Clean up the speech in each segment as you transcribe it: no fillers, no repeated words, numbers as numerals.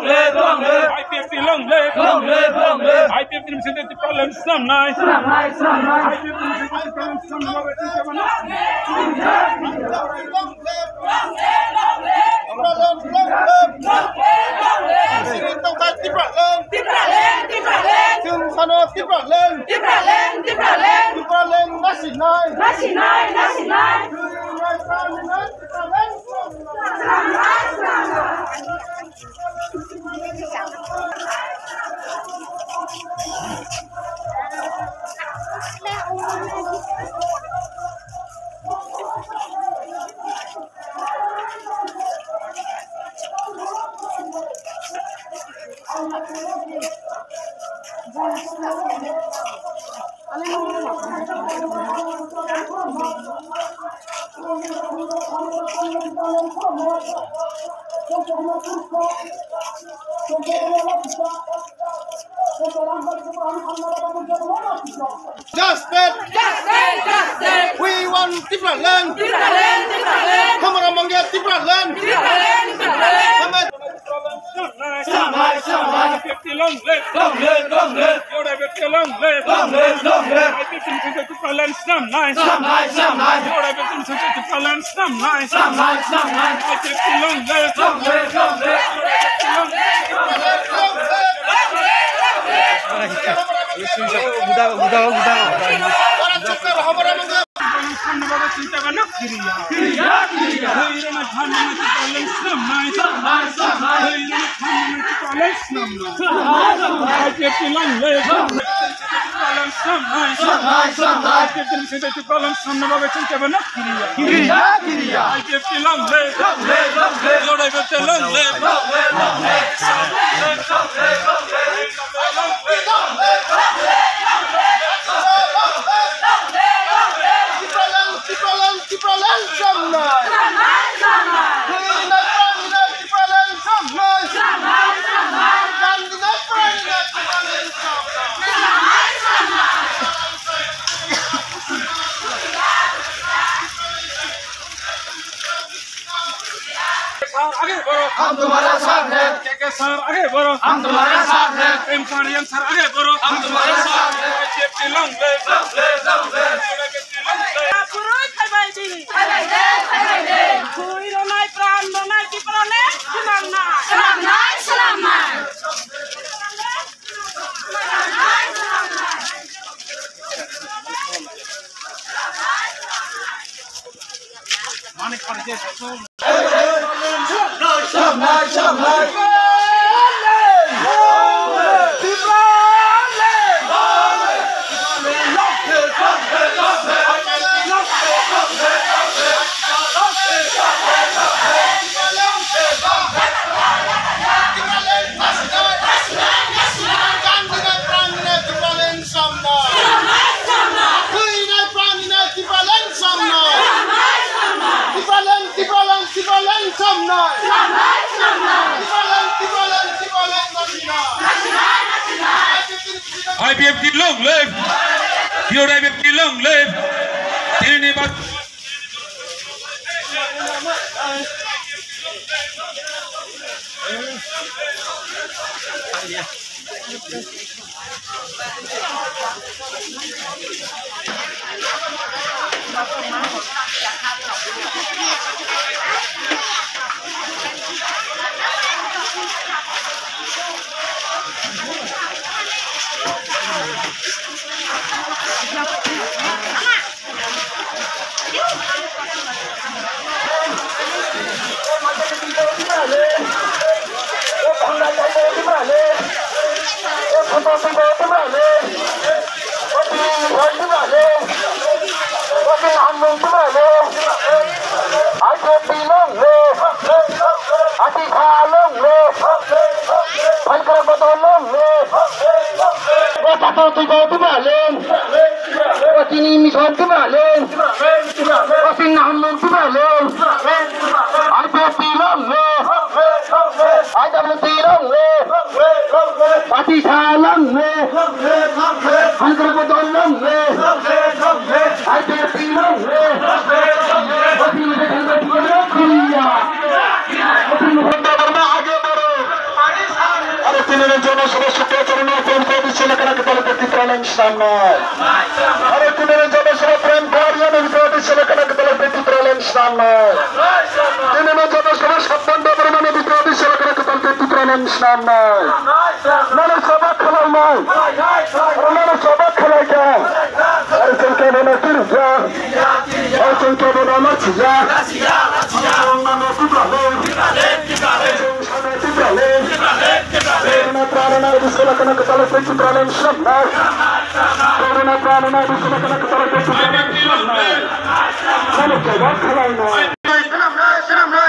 IPFC long live, long live, long live. IPFC University of Parliament Islam নাই, Islam নাই, Islam নাই. IPFC University of Parliament Islam নাই. Justice! We want different land! Come on, among you, different land! IPFC long live, long live, long live. IPFC long live, long live, long live. IPFC University of Parliament Islam নাই, Islam নাই, Islam নাই. IPFC University of Parliament Islam নাই, Islam নাই, Islam নাই. IPFC long live, long live, long live. हम तुम्हारे साथ हैं। के सर आगे बढ़ो, हम तुम्हारे साथ हैं। इमकानियन सर आगे बढ़ो, हम तुम्हारे साथ हैं। IPFC long live, long live, long live. পুরোই খাইবাই দি খাইবাই দে খুই রনাই প্রাণ রনাই কি প্রাণে সালাম নাই মানিক পাড়ে যে IPFC long live, your IPFC long live. দিনের জনসভা সূত্রাচরণ প্রেম প্রবেশ এলাকাকে দলের ত্রিপুরা লাইন সামনায় আরো দিনের জনসভা প্রেম প্রবেশ এলাকাকে দলের ত্রিপুরা লাইন সামনায় দিনের জনসভা সাবধান মানে প্রবেশ এলাকাকে দলের ত্রিপুরা লাইন সামনায় মানে সভা খেলায় নয় মানে সভা খেলায় কেন সংখ্যা বনা তিরজা সংখ্যা বনা মাছিয়া প্রাণনা বিশ্বলাকানক দলের ত্রিপুরা লাইন সামনায় প্রাণনা বিশ্বলাকানক দলের ত্রিপুরা লাইন সামনায় মানে সভা খেলায় নয়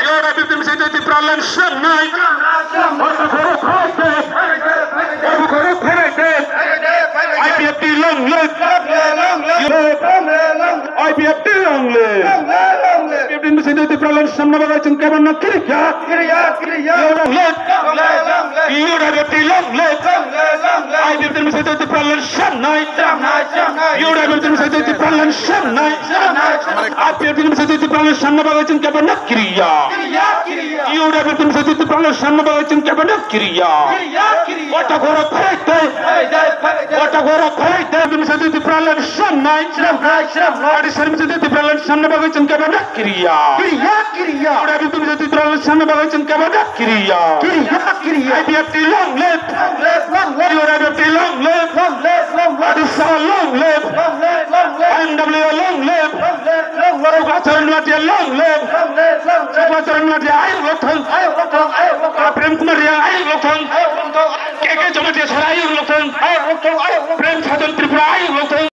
Yora bitim seydi problem şanay. IPFT long live. IPFT long live. Bitim seydi problem şanna bagacın kebanna kiriya. Long live. Yora bitim long live. IPFT seydi problem şanay. Yora bitim seydi problem şanay. IPFT seydi problem şanna bagacın kebanna kiriya. Yora bitim seydi problem şanna bagacın kebanna kiriya. Wata gora khayte. Wata gora khayte. Bitim seydi problem şanay. Adi sarmi seydi problem şanna bagacın kebanna kiriya. Yora bitim seydi problem şanna bagacın kebanna kiriya. IPFT long live. Yora bitim long live. Adi sal long live. NWA long live. Ugacharan watia long live. Ugacharan watia ayo lokthang. Prem Kumar ya ayo lokthang. Keke Jamatia sara ayo lokthang. Prem Sadhan Tripura ayo lokthang.